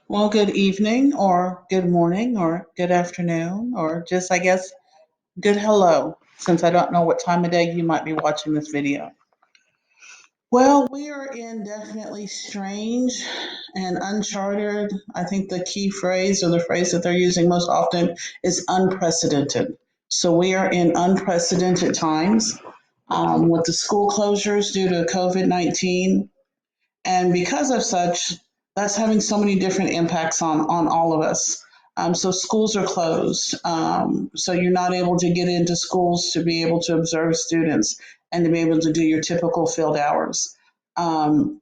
Well, good evening, or good morning, or good afternoon, or just, I guess, good hello, since I don't know what time of day you might be watching this video. Well, we are in definitely strange and uncharted. I think the key phrase or the phrase that they're using most often is unprecedented. So we are in unprecedented times with the school closures due to COVID-19. And because of such, that's having so many different impacts on all of us. So schools are closed. So you're not able to get into schools to be able to observe students and to be able to do your typical field hours. Um,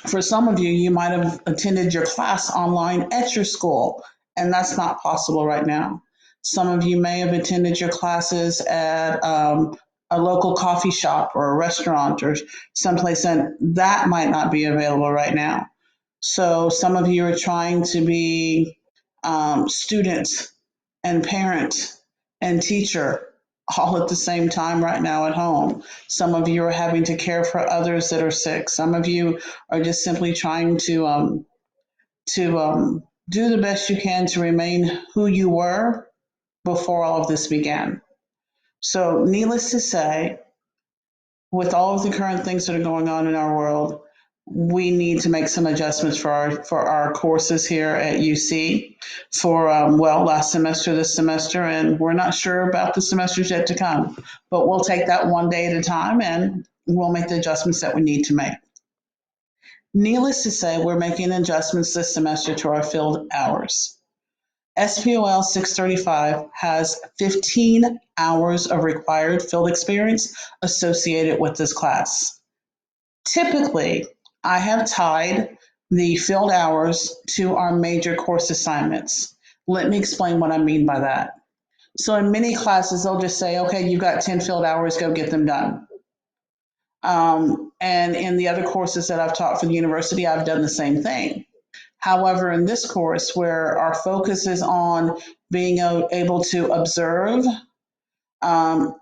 for some of you, you might have attended your class online at your school, and that's not possible right now. Some of you may have attended your classes at a local coffee shop or a restaurant or someplace, and that might not be available right now. So some of you are trying to be student and parent and teacher all at the same time right now at home. Some of you are having to care for others that are sick. Some of you are just simply trying to do the best you can to remain who you were before all of this began. So, needless to say, with all of the current things that are going on in our world, we need to make some adjustments for our courses here at UC for last semester, this semester, and we're not sure about the semesters yet to come. But we'll take that one day at a time, and we'll make the adjustments that we need to make. Needless to say, we're making adjustments this semester to our field hours. SPOL 635 has 15 hours of required field experience associated with this class. Typically, I have tied the field hours to our major course assignments. Let me explain what I mean by that. So in many classes, they'll just say, okay, you've got 10 field hours, go get them done. And in the other courses that I've taught for the university, I've done the same thing. However, in this course, where our focus is on being able to observe, um,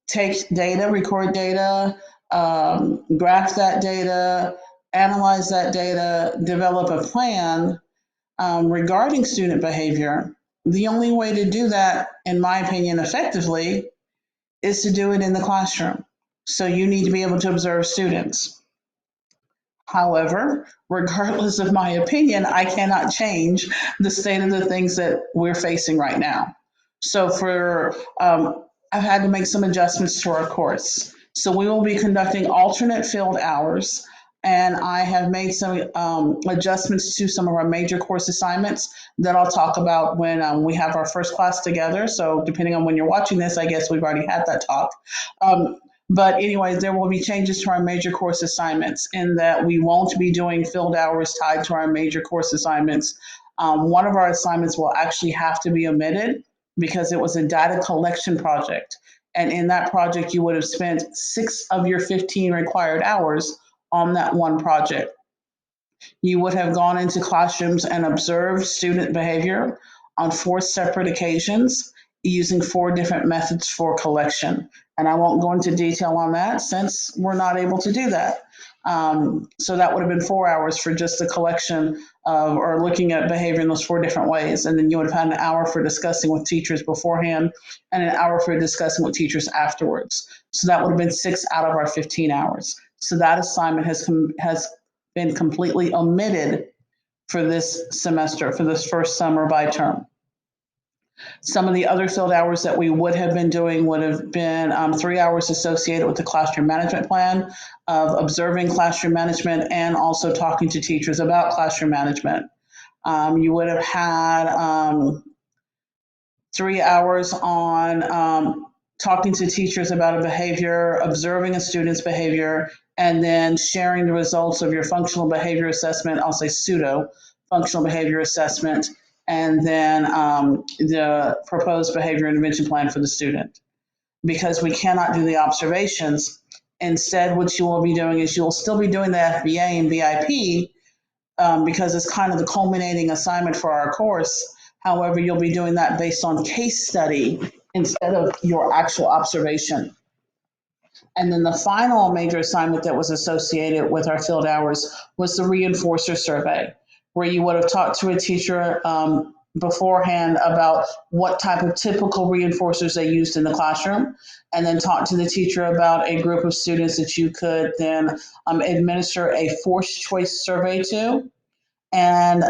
take data, record data, graph that data, analyze that data, develop a plan regarding student behavior, the only way to do that, in my opinion, effectively is to do it in the classroom. So you need to be able to observe students. However, regardless of my opinion, I cannot change the state of the things that we're facing right now. So I've had to make some adjustments to our course. So we will be conducting alternate field hours, and I have made some adjustments to some of our major course assignments that I'll talk about when we have our first class together. So depending on when you're watching this, I guess we've already had that talk. Um, but anyways, there will be changes to our major course assignments in that we won't be doing field hours tied to our major course assignments. One of our assignments will actually have to be omitted because it was a data collection project. And in that project, you would have spent 6 of your 15 required hours on that one project. You would have gone into classrooms and observed student behavior on 4 separate occasions using 4 different methods for collection. And I won't go into detail on that since we're not able to do that. So that would have been 4 hours for just the collection of, or looking at behavior in those 4 different ways. And then you would have had an hour for discussing with teachers beforehand and an hour for discussing with teachers afterwards. So that would have been 6 out of our 15 hours. So that assignment has been completely omitted for this semester, for this first summer by term. Some of the other field hours that we would have been doing would have been 3 hours associated with the classroom management plan, of observing classroom management and also talking to teachers about classroom management. You would have had 3 hours on talking to teachers about a behavior, observing a student's behavior, and then sharing the results of your functional behavior assessment. I'll say pseudo functional behavior assessment, and then the proposed behavior intervention plan for the student. Because we cannot do the observations, instead, what you will be doing is you will still be doing the FBA and VIP because it's kind of the culminating assignment for our course. However, you'll be doing that based on case study instead of your actual observation. And then the final major assignment that was associated with our field hours was the reinforcer survey. where you would have talked to a teacher beforehand about what type of typical reinforcers they used in the classroom, and then talk to the teacher about a group of students that you could then administer a forced choice survey to. And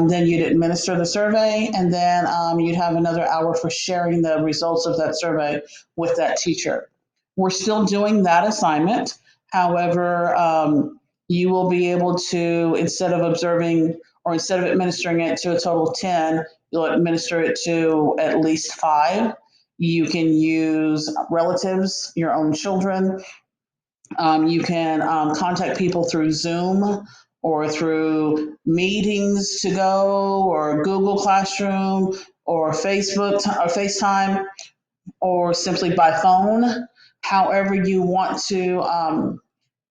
then you'd administer the survey, and then you'd have another hour for sharing the results of that survey with that teacher. We're still doing that assignment. However, you will be able to, instead of administering it to a total of 10, you'll administer it to at least 5. You can use relatives, your own children. You can contact people through Zoom or through Meetings to Go or Google Classroom or Facebook or FaceTime, or simply by phone. However you want to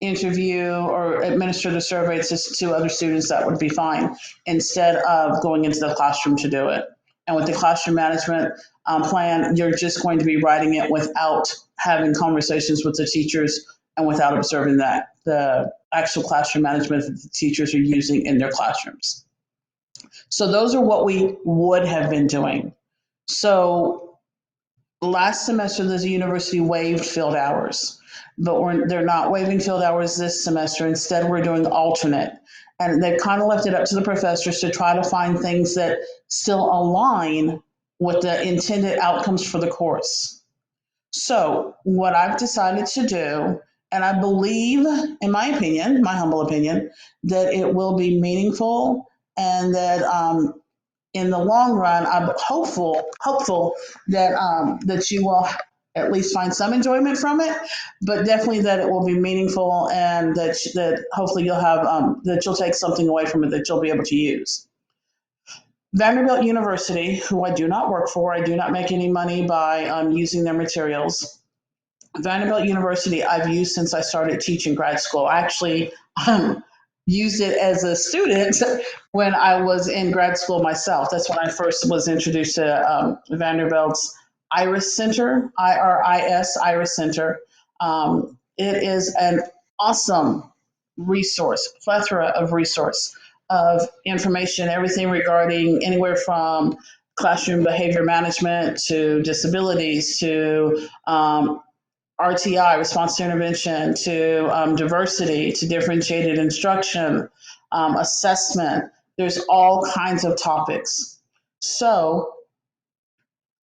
interview or administer the survey to other students, that would be fine, instead of going into the classroom to do it. And with the classroom management plan, you're just going to be writing it without having conversations with the teachers and without observing that the actual classroom management that the teachers are using in their classrooms. So those are what we would have been doing. So last semester, the university waived field hours, but they're not waiving field hours this semester. Instead, we're doing alternate. And they've kind of left it up to the professors to try to find things that still align with the intended outcomes for the course. So what I've decided to do, and I believe, in my opinion, my humble opinion, that it will be meaningful, and that in the long run, I'm hopeful that you will at least find some enjoyment from it, but definitely that it will be meaningful, and that hopefully you'll have that you'll take something away from it that you'll be able to use. Vanderbilt University, who I do not work for, I do not make any money by using their materials. Vanderbilt University I've used since I started teaching grad school. I actually used it as a student when I was in grad school myself. That's when I first was introduced to Vanderbilt's IRIS Center, IRIS, IRIS Center. It is an awesome resource, plethora of resource of information, everything regarding anywhere from classroom behavior management to disabilities to RTI, response to intervention, to diversity, to differentiated instruction, assessment. There's all kinds of topics. So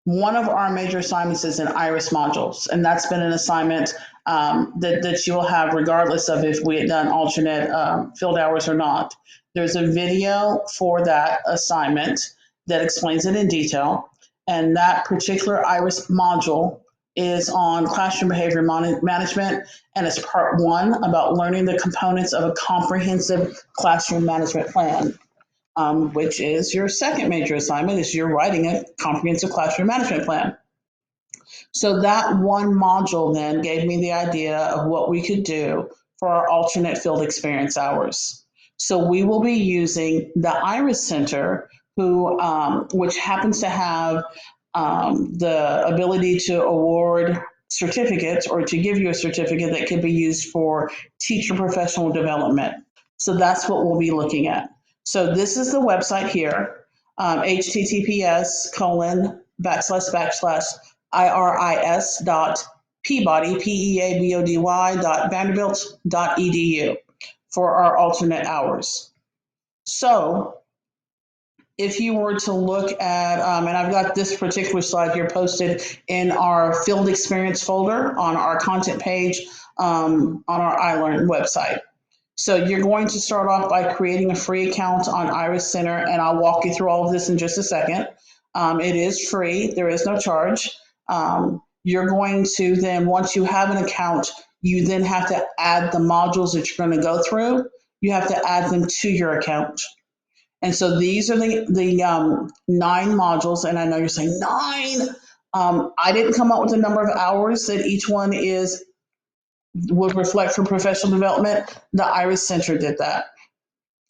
one of our major assignments is in IRIS modules, and that's been an assignment that you will have regardless of if we had done alternate field hours or not. There's a video for that assignment that explains it in detail, and that particular IRIS module is on classroom behavior management, and it's part 1 about learning the components of a comprehensive classroom management plan, which is your second major assignment, is you're writing a comprehensive classroom management plan. So that one module then gave me the idea of what we could do for our alternate field experience hours. So we will be using the IRIS Center, which happens to have the ability to award certificates, or to give you a certificate that can be used for teacher professional development. So that's what we'll be looking at. So this is the website here, https://iris.peabody.vanderbilt.edu for our alternate hours. So if you were to look at, and I've got this particular slide here posted in our field experience folder on our content page on our iLearn website. So you're going to start off by creating a free account on IRIS Center, and I'll walk you through all of this in just a second. It is free, there is no charge. You're going to then, once you have an account, you then have to add the modules that you're going to go through. You have to add them to your account. And so these are the 9 modules, and I know you're saying 9. I didn't come up with the number of hours that each one would reflect for professional development. The IRIS Center did that.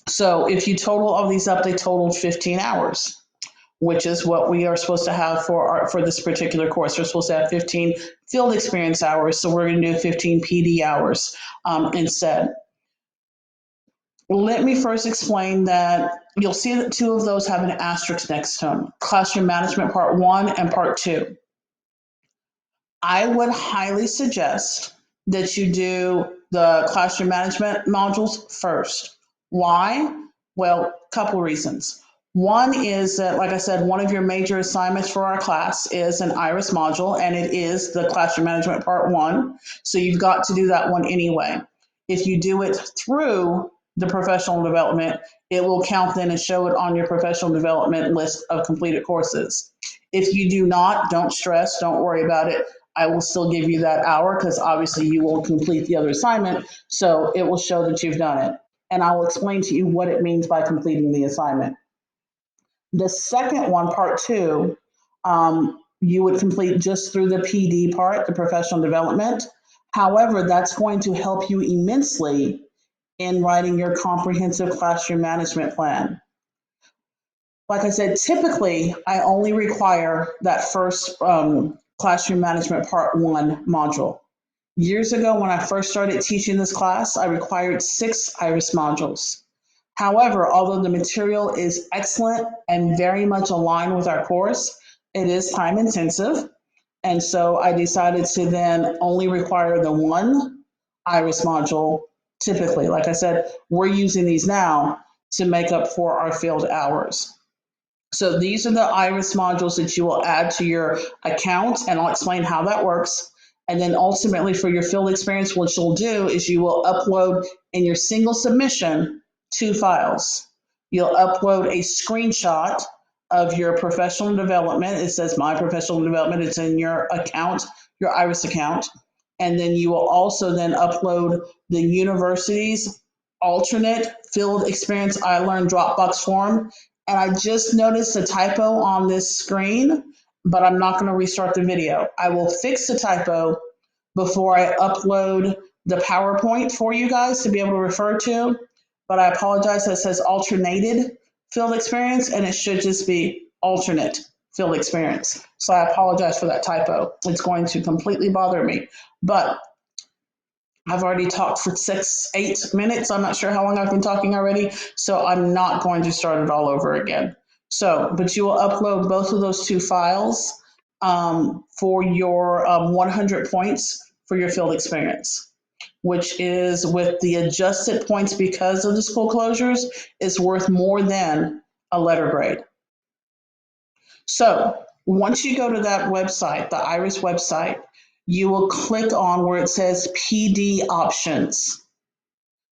So if you total all these up, they totaled 15 hours, which is what we are supposed to have for this particular course. We're supposed to have 15 field experience hours, so we're going to do 15 PD hours instead. Let me first explain that you'll see that two of those have an asterisk next to them, Classroom Management Part 1 and Part 2. I would highly suggest that you do the classroom management modules first. Why? Well, a couple reasons. One is that, like I said, one of your major assignments for our class is an IRIS module, and it is the classroom management part 1. So you've got to do that one anyway. If you do it through the professional development, it will count then and show it on your professional development list of completed courses. If you do not, don't stress, don't worry about it. I will still give you that hour because obviously you will complete the other assignment. So it will show that you've done it. And I will explain to you what it means by completing the assignment. The second one, part 2, you would complete just through the PD part, the professional development. However, that's going to help you immensely in writing your comprehensive classroom management plan. Like I said, typically I only require that first classroom management part 1 module. Years ago, when I first started teaching this class, I required 6 IRIS modules. However, although the material is excellent and very much aligned with our course, it is time intensive. And so I decided to then only require the 1 IRIS module typically. Like I said, we're using these now to make up for our field hours. So these are the IRIS modules that you will add to your account, and I'll explain how that works. And then ultimately for your field experience, what you'll do is you will upload in your single submission 2 files. You'll upload a screenshot of your professional development. It says My Professional Development. It's in your account, your IRIS account. And then you will also then upload the university's alternate field experience iLearn Dropbox form. And I just noticed a typo on this screen, but I'm not going to restart the video. I will fix the typo before I upload the PowerPoint for you guys to be able to refer to. But I apologize, that says alternated field experience, and it should just be alternate field experience. So I apologize for that typo. It's going to completely bother me. But I've already talked for 8 minutes. I'm not sure how long I've been talking already, so I'm not going to start it all over again. So, but you will upload both of those 2 files for your 100 points for your field experience, which is with the adjusted points because of the school closures, is worth more than a letter grade. So once you go to that website, the IRIS website, you will click on where it says PD options.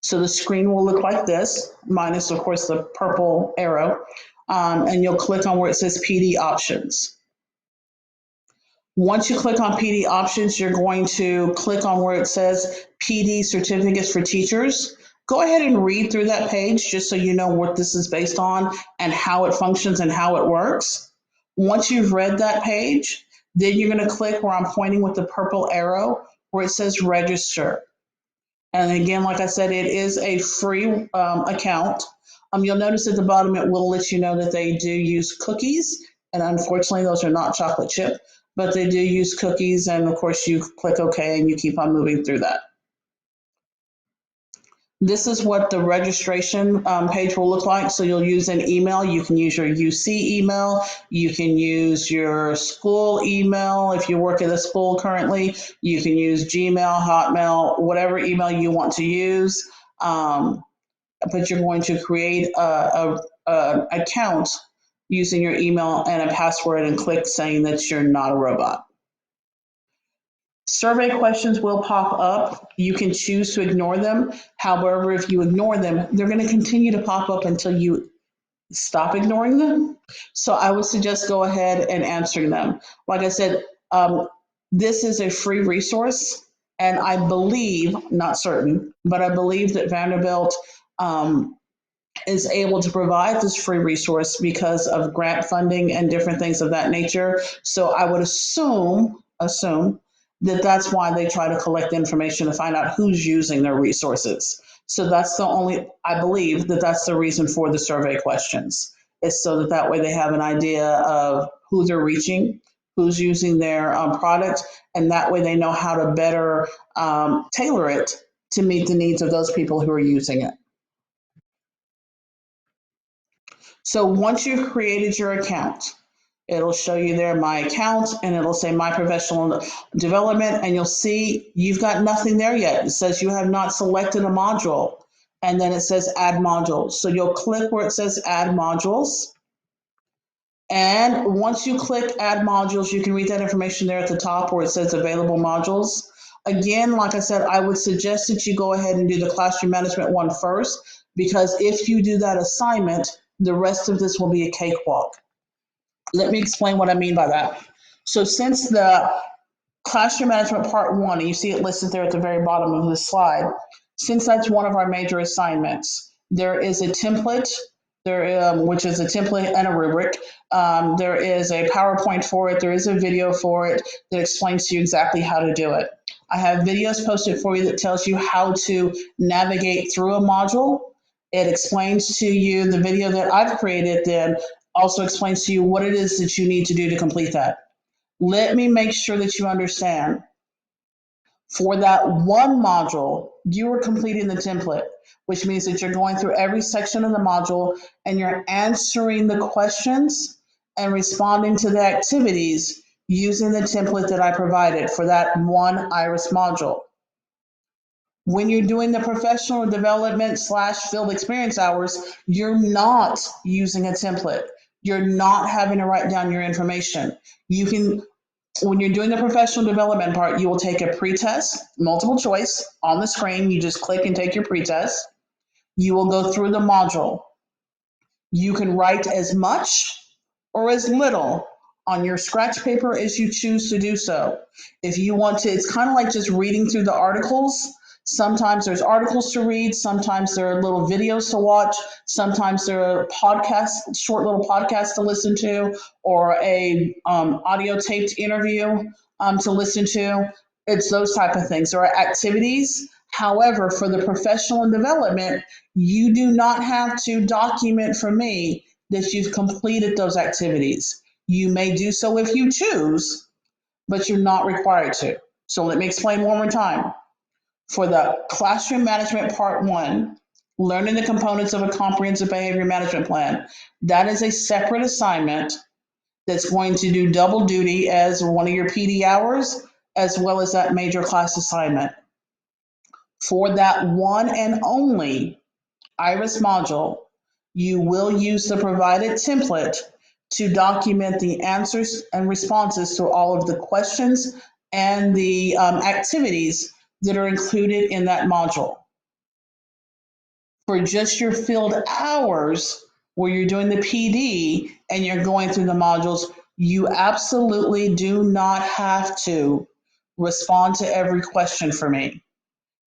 So the screen will look like this, minus, of course, the purple arrow, and you'll click on where it says PD options. Once you click on PD options, you're going to click on where it says PD certificates for teachers. Go ahead and read through that page just so you know what this is based on and how it functions and how it works. Once you've read that page, then you're going to click where I'm pointing with the purple arrow where it says register. And again, like I said, it is a free account. You'll notice at the bottom it will let you know that they do use cookies. And unfortunately, those are not chocolate chip, but they do use cookies. And of course, you click OK and you keep on moving through that. This is what the registration page will look like. So you'll use an email. You can use your UC email. You can use your school email. If you work at a school currently, you can use Gmail, Hotmail, whatever email you want to use. But you're going to create an account using your email and a password and click saying that you're not a robot. Survey questions will pop up. You can choose to ignore them. However, if you ignore them, they're going to continue to pop up until you stop ignoring them. So I would suggest go ahead and answering them. Like I said, this is a free resource, and I believe, not certain, but I believe that Vanderbilt is able to provide this free resource because of grant funding and different things of that nature. So I would assume that that's why they try to collect information to find out who's using their resources. So I believe that that's the reason for the survey questions, is so that way they have an idea of who they're reaching, who's using their product, and that way they know how to better tailor it to meet the needs of those people who are using it. So once you've created your account, it'll show you there my account and it'll say my professional development, and you'll see you've got nothing there yet. It says you have not selected a module, and then it says add modules. So you'll click where it says add modules. And once you click add modules, you can read that information there at the top where it says available modules. Again, like I said, I would suggest that you go ahead and do the classroom management one first, because if you do that assignment, the rest of this will be a cakewalk. Let me explain what I mean by that. So since the classroom management part one, and you see it listed there at the very bottom of this slide, since that's one of our major assignments, there is a template there, which is a template and a rubric. There is a PowerPoint for it. There is a video for it that explains to you exactly how to do it. I have videos posted for you that tells you how to navigate through a module. It explains to you, the video that I've created then also explains to you what it is that you need to do to complete that. Let me make sure that you understand. For that one module, you are completing the template, which means that you're going through every section of the module and you're answering the questions and responding to the activities using the template that I provided for that one IRIS module. When you're doing the professional development / field experience hours, you're not using a template. You're not having to write down your information. You can, when you're doing the professional development part, you will take a pretest, multiple choice on the screen. You just click and take your pretest. You will go through the module. You can write as much or as little on your scratch paper as you choose to do so. If you want to, it's kind of like just reading through the articles. Sometimes there's articles to read, sometimes there are little videos to watch, sometimes there are podcasts, short little podcasts to listen to, or a audio taped interview to listen to. It's those type of things. There are activities. However, for the professional and development, you do not have to document for me that you've completed those activities. You may do so if you choose, but you're not required to. So let me explain one more time. For the classroom management part one, learning the components of a comprehensive behavior management plan, that is a separate assignment that's going to do double duty as one of your PD hours, as well as that major class assignment. For that one and only IRIS module, you will use the provided template to document the answers and responses to all of the questions and the activities that are included in that module. For just your field hours, where you're doing the PD and you're going through the modules, you absolutely do not have to respond to every question for me.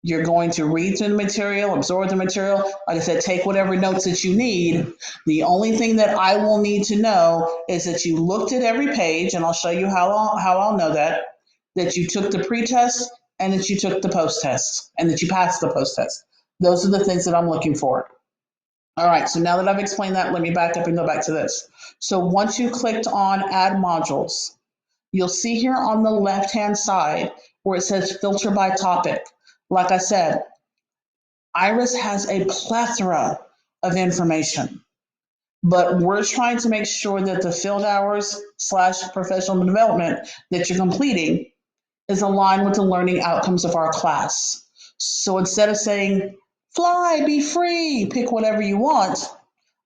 You're going to read through the material, absorb the material. Like I said, take whatever notes that you need. The only thing that I will need to know is that you looked at every page, and I'll show you how I'll know that you took the pre-test and that you took the post-test and that you passed the post-test. Those are the things that I'm looking for. All right, so now that I've explained that, let me back up and go back to this. So once you clicked on add modules, you'll see here on the left-hand side where it says filter by topic. Like I said, IRIS has a plethora of information, but we're trying to make sure that the field hours / professional development that you're completing is aligned with the learning outcomes of our class. So instead of saying, fly, be free, pick whatever you want,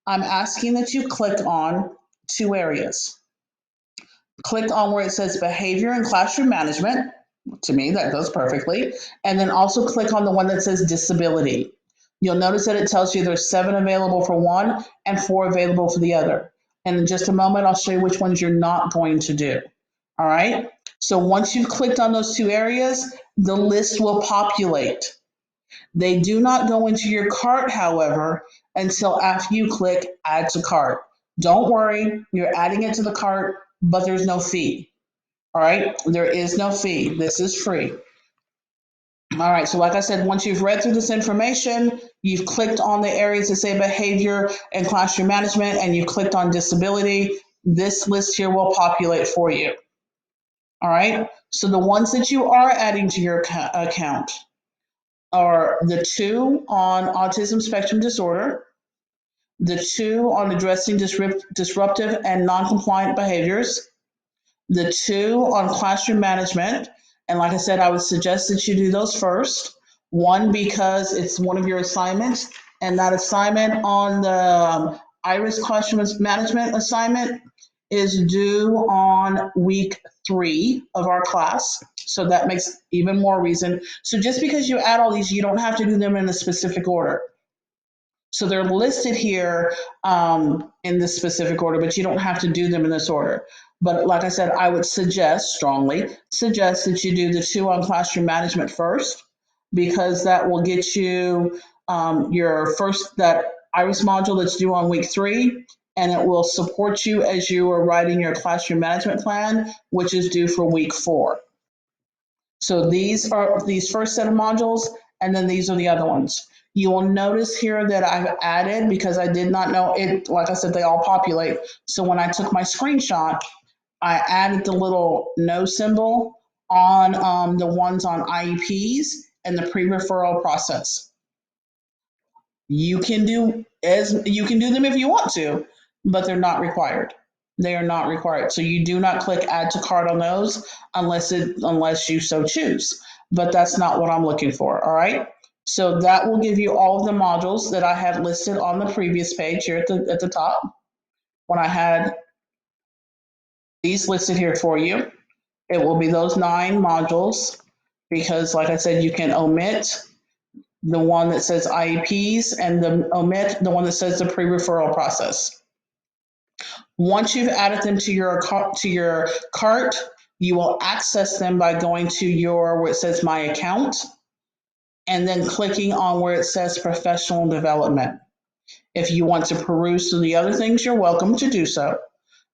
I'm asking that you click on two areas. Click on where it says behavior and classroom management. To me, that goes perfectly. And then also click on the one that says disability. You'll notice that it tells you there's 7 available for one and 4 available for the other. And in just a moment, I'll show you which ones you're not going to do. All right. So once you've clicked on those 2 areas, the list will populate. They do not go into your cart, however, until after you click add to cart. Don't worry, you're adding it to the cart, but there's no fee. All right, there is no fee. This is free. All right, so like I said, once you've read through this information, you've clicked on the areas that say behavior and classroom management, and you clicked on disability, this list here will populate for you. All right, so the ones that you are adding to your account are the 2 on autism spectrum disorder, the 2 on addressing disruptive and non-compliant behaviors, the 2 on classroom management. And like I said, I would suggest that you do those first. 1, because it's one of your assignments, and that assignment on the IRIS classroom management assignment is due on week 3 of our class. So that makes even more reason. So just because you add all these, you don't have to do them in a specific order. So they're listed here in this specific order, but you don't have to do them in this order. But like I said, I would strongly suggest that you do the 2 on classroom management first, because that will get you your first, that IRIS module that's due on week 3, and it will support you as you are writing your classroom management plan, which is due for week 4. So these are these first set of modules, and then these are the other ones. You will notice here that I've added, because I did not know it, like I said, they all populate. So when I took my screenshot, I added the little no symbol on the ones on IEPs and the pre-referral process. You can do them if you want to, but they're not required. They are not required. So you do not click add to cart on those unless you so choose. But that's not what I'm looking for. All right. So that will give you all of the modules that I had listed on the previous page here at the top, when I had these listed here for you. It will be those 9 modules, because like I said, you can omit the one that says IEPs and omit the one that says the pre-referral process. Once you've added them to your cart, you will access them by going to where it says my account, and then clicking on where it says professional development. If you want to peruse through the other things, you're welcome to do so.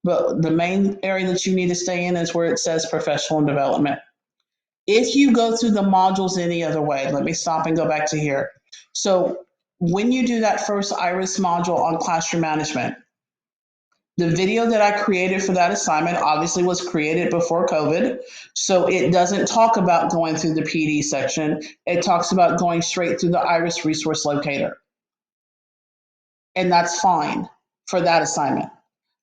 But the main area that you need to stay in is where it says professional development. If you go through the modules any other way, let me stop and go back to here. So when you do that first IRIS module on classroom management, the video that I created for that assignment obviously was created before COVID. So it doesn't talk about going through the PD section. It talks about going straight through the IRIS resource locator. And that's fine for that assignment.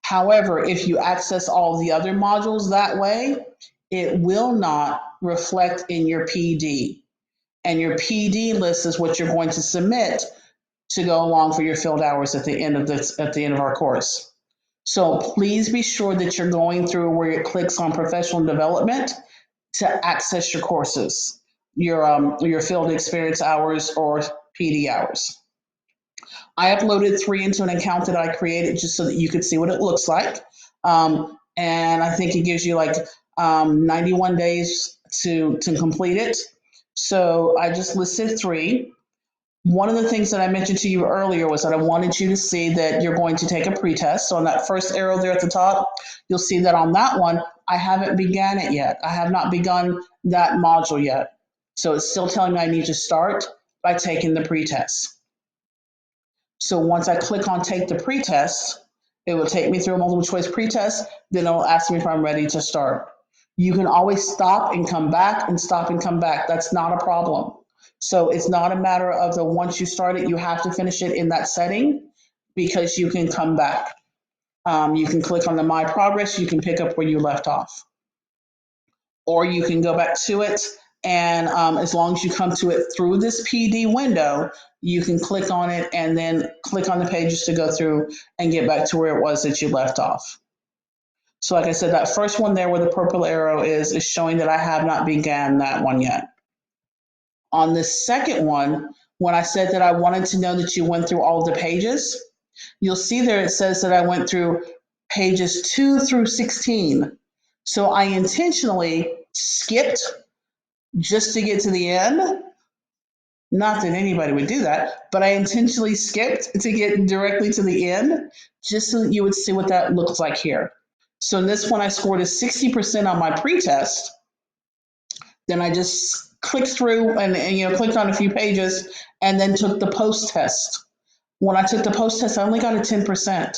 However, if you access all the other modules that way, it will not reflect in your PD. And your PD list is what you're going to submit to go along for your field hours at the end of our course. So please be sure that you're going through where it clicks on professional development to access your courses, your field experience hours or PD hours. I uploaded 3 into an account that I created just so that you could see what it looks like. And I think it gives you like 91 days to complete it. So I just listed 3. One of the things that I mentioned to you earlier was that I wanted you to see that you're going to take a pretest. So on that first arrow there at the top, you'll see that on that one, I haven't begun it yet. I have not begun that module yet. So it's still telling me I need to start by taking the pretest. So once I click on take the pretest, it will take me through a multiple choice pretest. Then it'll ask me if I'm ready to start. You can always stop and come back and stop and come back. That's not a problem. So it's not a matter of once you start it, you have to finish it in that setting, because you can come back. You can click on the My Progress. You can pick up where you left off. Or you can go back to it, and as long as you come to it through this PD window, you can click on it and then click on the pages to go through and get back to where it was that you left off. So like I said, that first one there where the purple arrow is showing that I have not began that one yet. On the second one, when I said that I wanted to know that you went through all the pages, you'll see there it says that I went through pages 2 through 16. So I intentionally skipped just to get to the end. Not that anybody would do that, but I intentionally skipped to get directly to the end, just so that you would see what that looks like here. So in this one, I scored a 60% on my pretest. Then I just clicked through and clicked on a few pages and then took the post test. When I took the post test, I only got a 10%.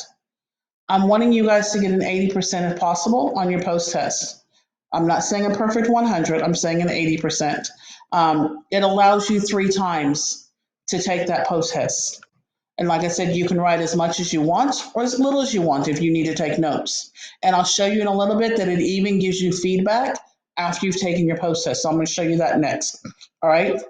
I'm wanting you guys to get an 80% if possible on your post test. I'm not saying a perfect 100, I'm saying an 80%. It allows you 3 times to take that post test. And like I said, you can write as much as you want or as little as you want if you need to take notes. And I'll show you in a little bit that it even gives you feedback after you've taken your post test. So I'm going to show you that next. All right.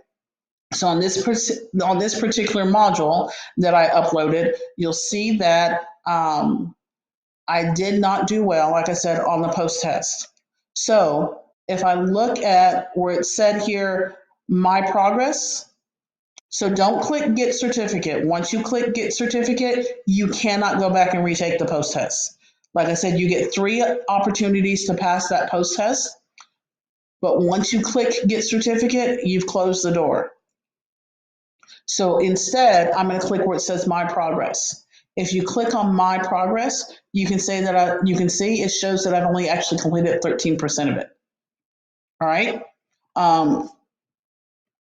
So on this particular module that I uploaded, you'll see that I did not do well, like I said, on the post test. So if I look at where it said here, my progress, so don't click get certificate. Once you click get certificate, you cannot go back and retake the post test. Like I said, you get 3 opportunities to pass that post test, but once you click get certificate, you've closed the door. So instead, I'm going to click where it says my progress. If you click on my progress, you can say that you can see it shows that I've only actually completed 13% of it. All right.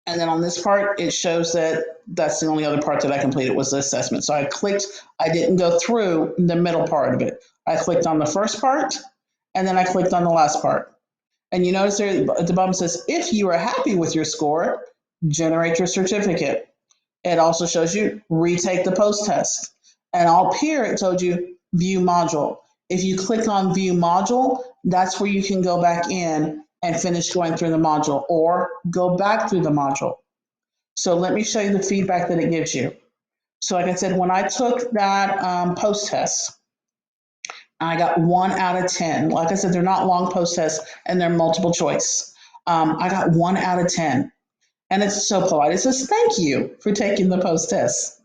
And then on this part, it shows that that's the only other part that I completed was the assessment. So I didn't go through the middle part of it. I clicked on the first part, and then I clicked on the last part. And you notice there at the bottom says, if you are happy with your score, generate your certificate. It also shows you retake the post test. And up here, it told you view module. If you click on view module, that's where you can go back in and finish going through the module or go back through the module. So let me show you the feedback that it gives you. So like I said, when I took that post test, I got 1 out of 10. Like I said, they're not long post tests and they're multiple choice. I got 1 out of 10. And it's so polite. It says, thank you for taking the post test.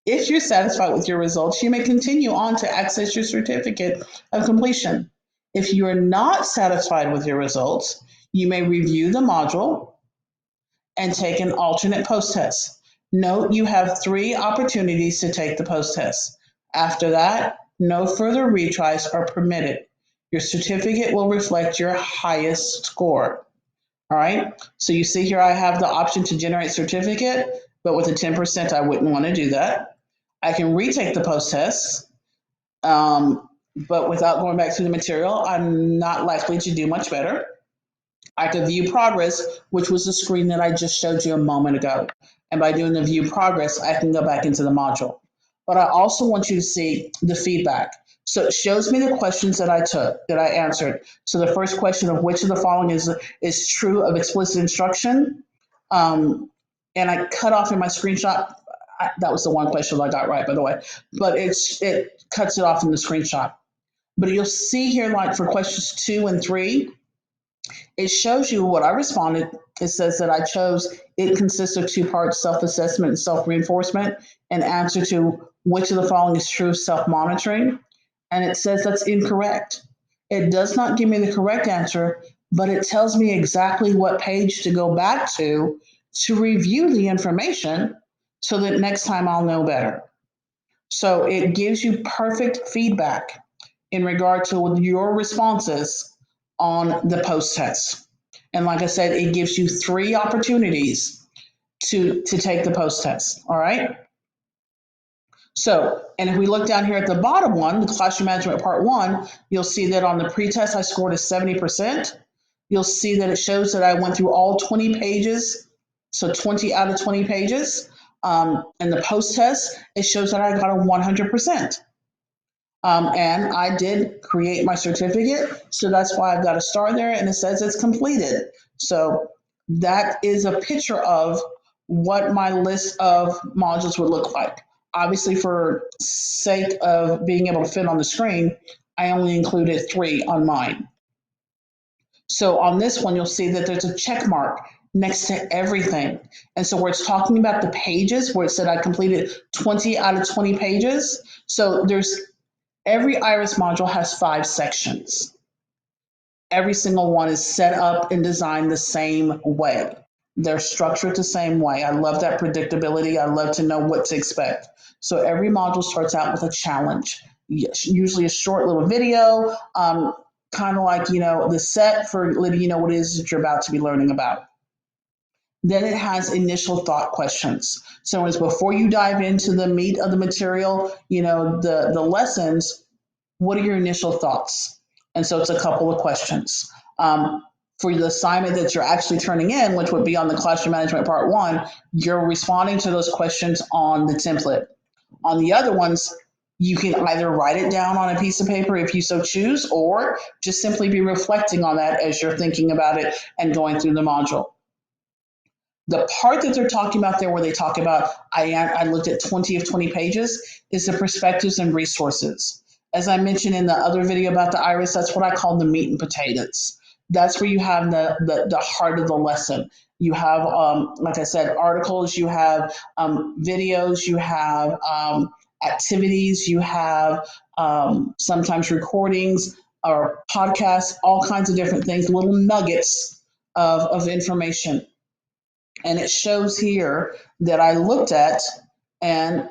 If you're satisfied with your results, you may continue on to access your certificate of completion. If you are not satisfied with your results, you may review the module and take an alternate post test. Note you have 3 opportunities to take the post test. After that, no further retries are permitted. Your certificate will reflect your highest score. All right, so you see here I have the option to generate certificate, but with a 10%, I wouldn't want to do that. I can retake the post test, but without going back through the material, I'm not likely to do much better. I could view progress, which was the screen that I just showed you a moment ago. And by doing the view progress, I can go back into the module. But I also want you to see the feedback. So it shows me the questions that I took, that I answered. So the first question of which of the following is true of explicit instruction. And I cut off in my screenshot. That was the one question I got right, by the way. But it cuts it off in the screenshot. But you'll see here, like for questions 2 and 3, it shows you what I responded. It says that I chose it consists of 2 parts, self-assessment and self-reinforcement, and answer to which of the following is true, self-monitoring. And it says that's incorrect. It does not give me the correct answer, but it tells me exactly what page to go back to review the information so that next time I'll know better. So it gives you perfect feedback in regard to your responses on the post test. And like I said, it gives you 3 opportunities to take the post test. All right. So, and if we look down here at the bottom one, the classroom management part 1, you'll see that on the pretest I scored a 70%. You'll see that it shows that I went through all 20 pages, so 20 out of 20 pages. And the post test, it shows that I got a 100%. And I did create my certificate, so that's why I've got a star there, and it says it's completed. So that is a picture of what my list of modules would look like. Obviously, for sake of being able to fit on the screen, I only included 3 on mine. So on this one, you'll see that there's a check mark next to everything. And so where it's talking about the pages, where it said I completed 20 out of 20 pages, so every IRIS module has 5 sections. Every single one is set up and designed the same way. They're structured the same way. I love that predictability. I love to know what to expect. So every module starts out with a challenge, usually a short little video, kind of like, the set for letting you know what it is that you're about to be learning about. Then it has initial thought questions. So it's before you dive into the meat of the material, the lessons, what are your initial thoughts? And so it's a couple of questions. For the assignment that you're actually turning in, which would be on the classroom management part 1, you're responding to those questions on the template. On the other ones, you can either write it down on a piece of paper if you so choose, or just simply be reflecting on that as you're thinking about it and going through the module. The part that they're talking about there, where they talk about, I looked at 20 of 20 pages, is the perspectives and resources. As I mentioned in the other video about the iris, that's what I call the meat and potatoes. That's where you have the heart of the lesson. You have, like I said, articles, you have videos, you have activities, you have sometimes recordings or podcasts, all kinds of different things, little nuggets of information. And it shows here that I looked at, and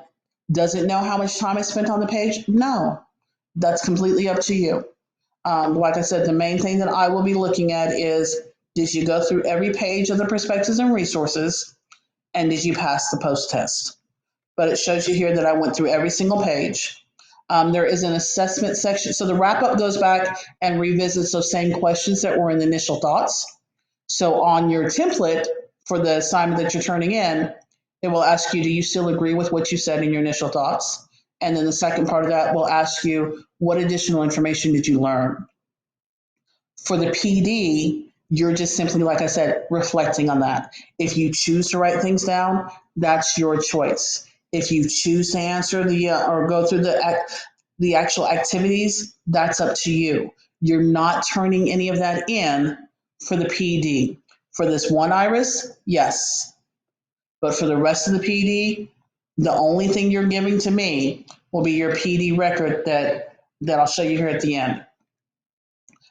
does it know how much time I spent on the page? No, that's completely up to you. Like I said, the main thing that I will be looking at is, did you go through every page of the perspectives and resources, and did you pass the post test? But it shows you here that I went through every single page. There is an assessment section. So the wrap up goes back and revisits those same questions that were in the initial thoughts. So on your template for the assignment that you're turning in, it will ask you, do you still agree with what you said in your initial thoughts? And then the second part of that will ask you, what additional information did you learn? For the PD, you're just simply, like I said, reflecting on that. If you choose to write things down, that's your choice. If you choose to answer or go through the actual activities, that's up to you. You're not turning any of that in for the PD. For this one iris, yes. But for the rest of the PD, the only thing you're giving to me will be your PD record that I'll show you here at the end.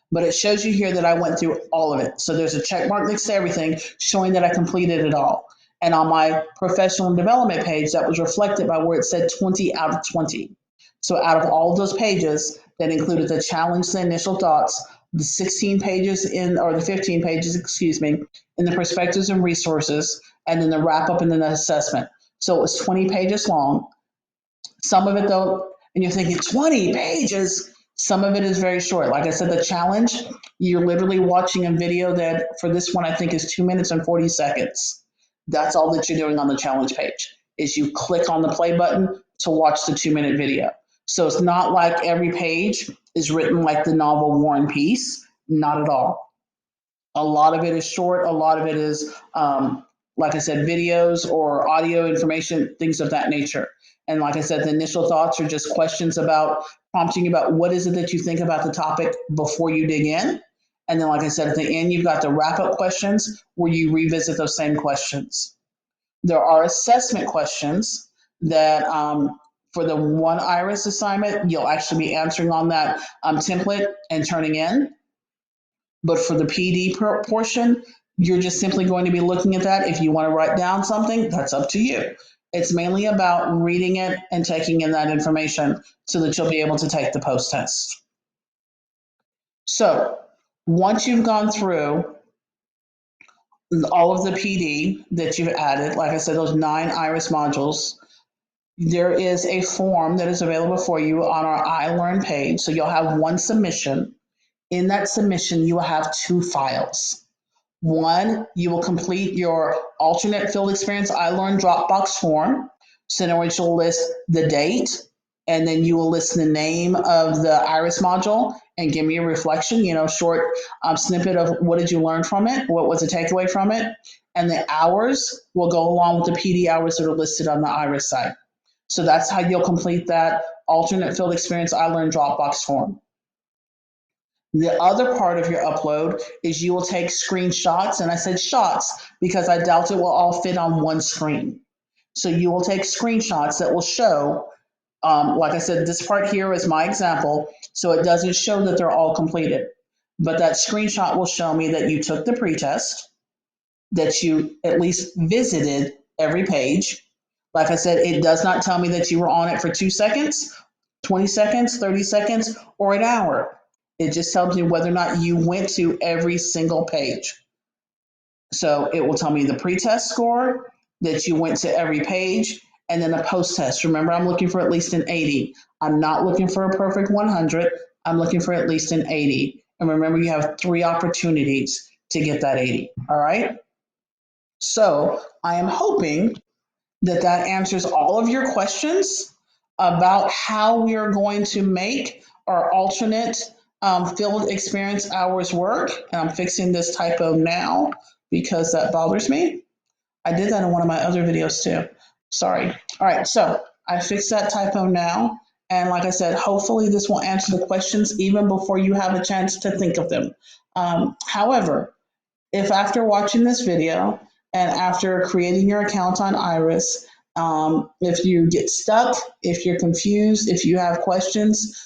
But it shows you here that I went through all of it. So there's a check mark next to everything showing that I completed it all. And on my professional development page, that was reflected by where it said 20 out of 20. So out of all of those pages, that included the challenge, the initial thoughts, the 16 pages or the 15 pages, in the perspectives and resources, and then the wrap up and then the assessment. So it was 20 pages long. Some of it though, and you're thinking 20 pages, some of it is very short. Like I said, the challenge, you're literally watching a video that for this one, I think is 2 minutes and 40 seconds. That's all that you're doing on the challenge page, is you click on the play button to watch the 2-minute video. So it's not like every page is written like the novel War and Peace. Not at all. A lot of it is short. A lot of it is, like I said, videos or audio information, things of that nature. And like I said, the initial thoughts are just questions about prompting about what is it that you think about the topic before you dig in. And then, like I said, at the end, you've got the wrap up questions where you revisit those same questions. There are assessment questions that for the one iris assignment, you'll actually be answering on that template and turning in. But for the PD portion, you're just simply going to be looking at that. If you want to write down something, that's up to you. It's mainly about reading it and taking in that information so that you'll be able to take the post test. So once you've gone through all of the PD that you've added, like I said, those 9 iris modules, there is a form that is available for you on our iLearn page. So you'll have one submission. In that submission, you will have 2 files. One, you will complete your alternate field experience iLearn Dropbox form. So in which you'll list the date, and then you will list the name of the iris module and give me a reflection, short snippet of what did you learn from it, what was the takeaway from it, and the hours will go along with the PD hours that are listed on the iris site. So that's how you'll complete that alternate field experience iLearn Dropbox form. The other part of your upload is you will take screenshots, and I said shots because I doubt it will all fit on one screen. So you will take screenshots that will show, like I said, this part here is my example, so it doesn't show that they're all completed. But that screenshot will show me that you took the pretest, that you at least visited every page. Like I said, it does not tell me that you were on it for 2 seconds, 20 seconds, 30 seconds, or an hour. It just tells me whether or not you went to every single page. So it will tell me the pretest score, that you went to every page, and then a post test. Remember, I'm looking for at least an 80. I'm not looking for a perfect 100. I'm looking for at least an 80. And remember, you have 3 opportunities to get that 80. All right? So I am hoping that answers all of your questions. about how we are going to make our alternate field experience hours work. And I'm fixing this typo now because that bothers me. I did that in one of my other videos too. Sorry. All right, so I fixed that typo now. And like I said, hopefully this will answer the questions even before you have a chance to think of them. However, if after watching this video and after creating your account on Iris, if you get stuck, if you're confused, if you have questions,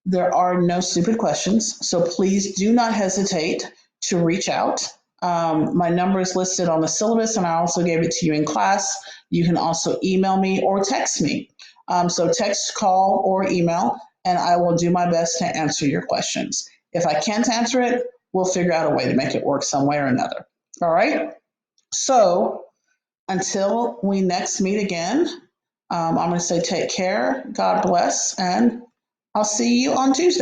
there are no stupid questions. So please do not hesitate to reach out. My number is listed on the syllabus, and I also gave it to you in class. You can also email me or text me. So text, call, or email, and I will do my best to answer your questions. If I can't answer it, we'll figure out a way to make it work some way or another. All right? So until we next meet again, I'm going to say take care, God bless, and I'll see you on Tuesday.